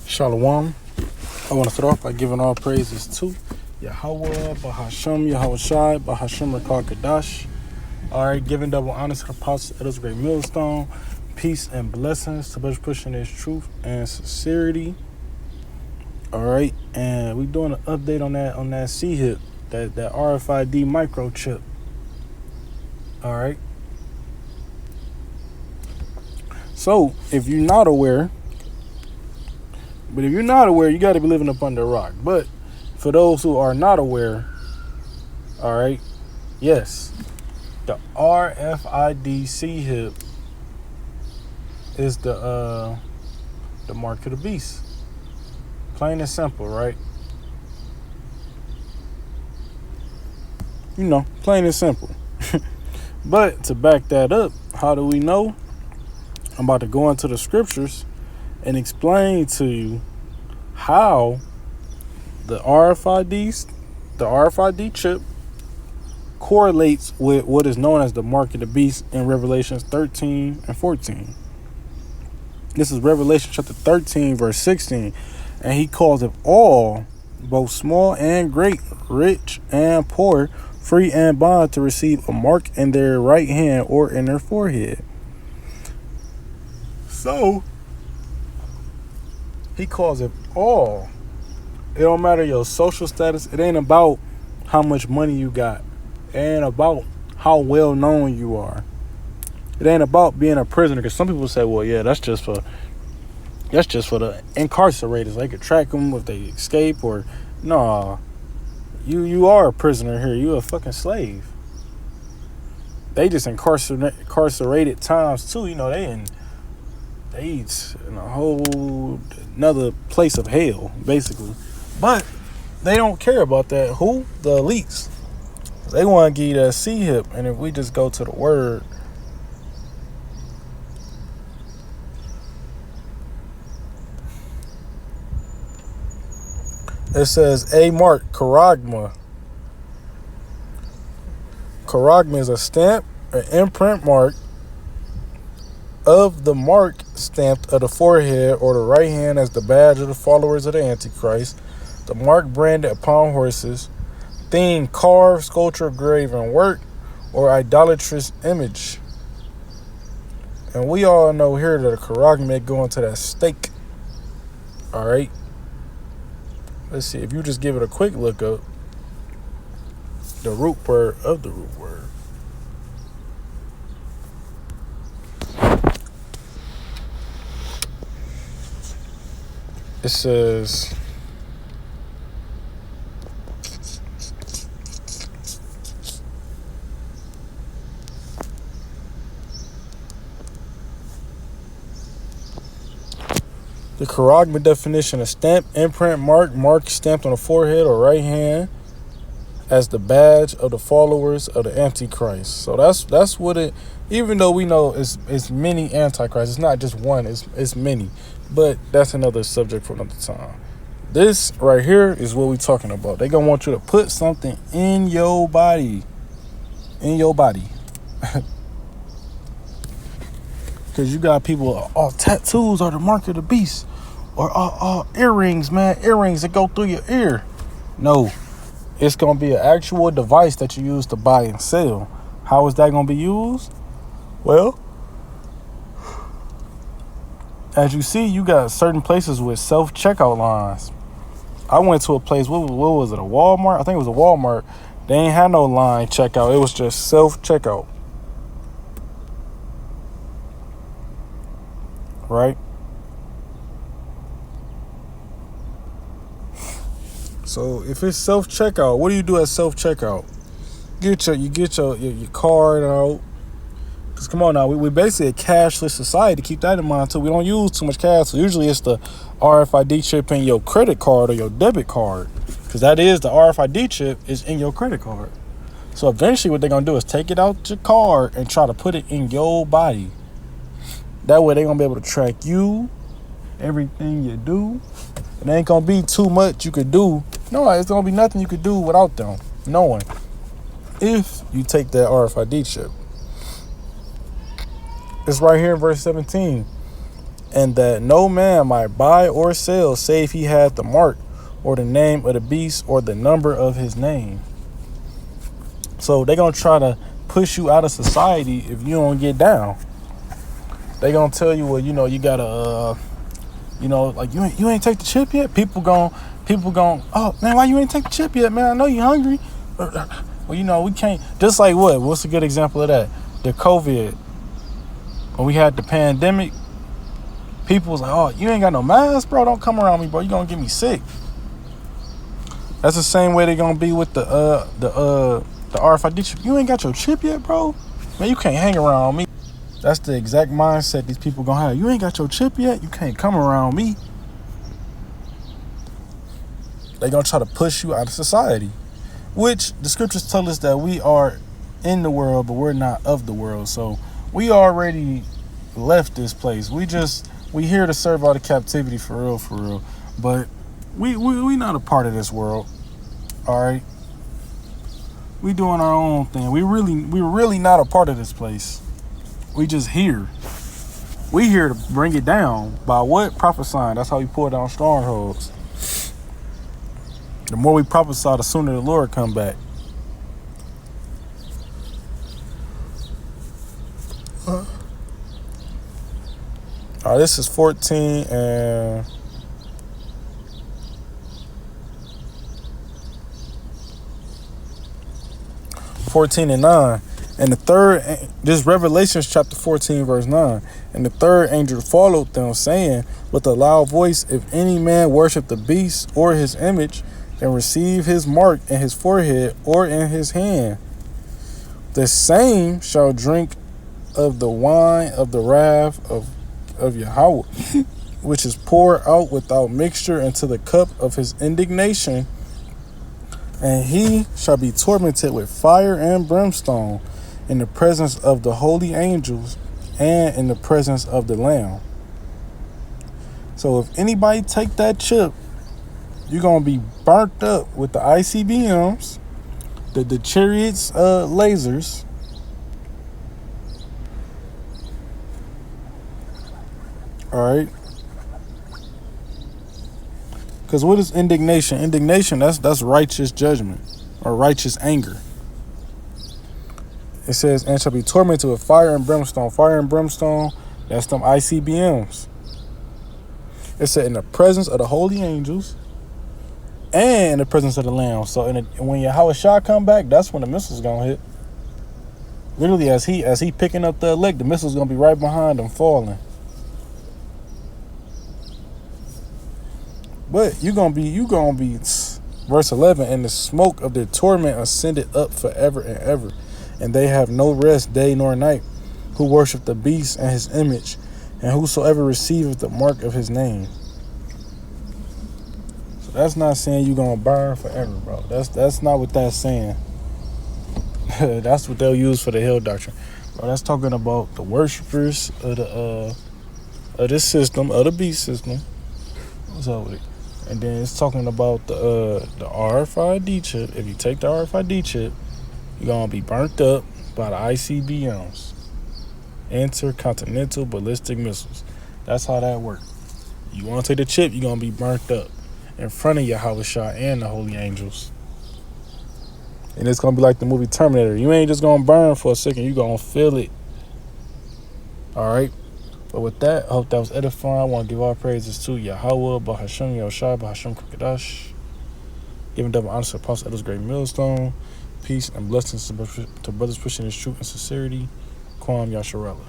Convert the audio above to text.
Shalom. I want to start off by giving all praises to Yahweh, Bahasham, Yahweh Shai, Bahasham Rakal Kadash. Alright, giving double honor to the apostles of this great millstone. Peace and blessings to those pushing this truth and sincerity. Alright, and we're doing an update on that C-hip, that RFID microchip. Alright. So, if you're not aware, you got to be living up under a rock. But for those who are not aware, all right, yes, the RFID C-hip is the mark of the beast. Plain and simple, right? You know, plain and simple. But to back that up, how do we know? I'm about to go into the scriptures and explain to you how the RFID chip correlates with what is known as the mark of the beast in Revelations 13 and 14. This is Revelation chapter 13, verse 16. And he calls it all, both small and great, rich and poor, free and bond, to receive a mark in their right hand or in their forehead. So, he calls it all. It don't matter your social status. It ain't about how much money you got. It ain't about how well known you are. It ain't about being a prisoner. Because some people say, well, yeah, that's just for the incarcerators. They could track them if they escape. Or, no, you are a prisoner here. You a fucking slave. They just incarcerated times too. You know, they in a whole another place of hell, basically. But they don't care about that. Who? The elites. They want to give you that C-hip. And if we just go to the word, it says a mark, charagma. Charagma is a stamp, an imprint mark of the mark stamped of the forehead or the right hand as the badge of the followers of the Antichrist. The mark branded upon horses, theme, carved, sculpture, graven work, or idolatrous image. And we all know here that a charagma go into that stake. Alright. Let's see, if you just give it a quick look up, the root word of the root word. It says, the charagma definition: a stamp, imprint, mark stamped on the forehead or right hand as the badge of the followers of the Antichrist. So that's what it. Even though we know it's many Antichrists, it's not just one. It's many. But that's another subject for another time. This right here is what we're talking about. They're going to want you to put something in your body. In your body. Because you got people, tattoos are the mark of the beast. Or earrings, man. Earrings that go through your ear. No. It's going to be an actual device that you use to buy and sell. How is that going to be used? Well, as you see, you got certain places with self-checkout lines. I went to a place, what was it, a Walmart? I think it was a Walmart. They ain't had no line checkout. It was just self-checkout. Right? So if it's self-checkout, what do you do at self-checkout? You get your card out. Because come on now, we basically a cashless society. Keep that in mind too. We don't use too much cash. So usually it's the RFID chip in your credit card or your debit card. Because that is the RFID chip is in your credit card. So eventually what they're going to do is take it out your card and try to put it in your body. That way they're going to be able to track you, everything you do. And there ain't going to be too much you could do. No, it's going to be nothing you could do without them knowing. If you take that RFID chip. It's right here in verse 17. and that no man might buy or sell save he had the mark or the name of the beast or the number of his name. So they're going to try to push you out of society if you don't get down. They're going to tell you, well, you got to, like you ain't take the chip yet. People gon', oh, man, why you ain't take the chip yet, man? I know you hungry. Well, we can't. Just like what? What's a good example of that? The COVID. When we had the pandemic, people was like, oh, you ain't got no mask, bro. Don't come around me, bro. You gonna get me sick. That's the same way they gonna be with the RFID chip. You ain't got your chip yet, bro? Man, you can't hang around me. That's the exact mindset these people gonna have. You ain't got your chip yet? You can't come around me. They gonna try to push you out of society. Which the scriptures tell us that we are in the world, but we're not of the world. So we already left this place. We here to serve all the captivity for real. But we not a part of this world. All right. We doing our own thing. We're really not a part of this place. We just here. We here to bring it down by what? Prophesying. That's how we pull down strongholds. The more we prophesy, the sooner the Lord come back. All right, this is 14 and 9. And the third, this Revelations chapter 14, verse 9. And the third angel followed them, saying with a loud voice, if any man worship the beast or his image, and receive his mark in his forehead or in his hand, the same shall drink of the wine of the wrath of Yahweh, which is poured out without mixture into the cup of his indignation, and he shall be tormented with fire and brimstone in the presence of the holy angels and in the presence of the Lamb. So if anybody take that chip, you're going to be burnt up with the ICBMs, the chariots lasers, all right? Because what is indignation? Indignation, that's righteous judgment or righteous anger. It says, and shall be tormented with fire and brimstone. Fire and brimstone, that's them ICBMs. It said in the presence of the holy angels and in the presence of the Lamb. So when Yahweh Shah come back, that's when the missile's gonna hit. Literally, as he picking up the elect, the missile's gonna be right behind him, falling. But you gonna be verse 11, and the smoke of their torment ascended up forever and ever, and they have no rest day nor night, who worship the beast and his image, and whosoever receiveth the mark of his name. So that's not saying you're gonna burn forever, bro. That's not what that's saying. That's what they'll use for the hell doctrine, bro. That's talking about the worshipers of this system, of the beast system. What's up with it? And then it's talking about the RFID chip. If you take the RFID chip, you're gonna be burnt up by the ICBMs, intercontinental ballistic missiles. That's how that works. You want to take the chip, you're gonna be burnt up in front of Yahweh Shah and the holy angels. And it's gonna be like the movie Terminator. You ain't just gonna burn for a second, you're gonna feel it. All right. But with that, I hope that was edifying. I want to give all praises to Yahweh, Bahashem, Yahushua, Bahashem Kukadash. Giving double honor to Apostle Edwards Great Millstone. Peace and blessings to brothers pushing his truth and sincerity. Kwam Yasharella.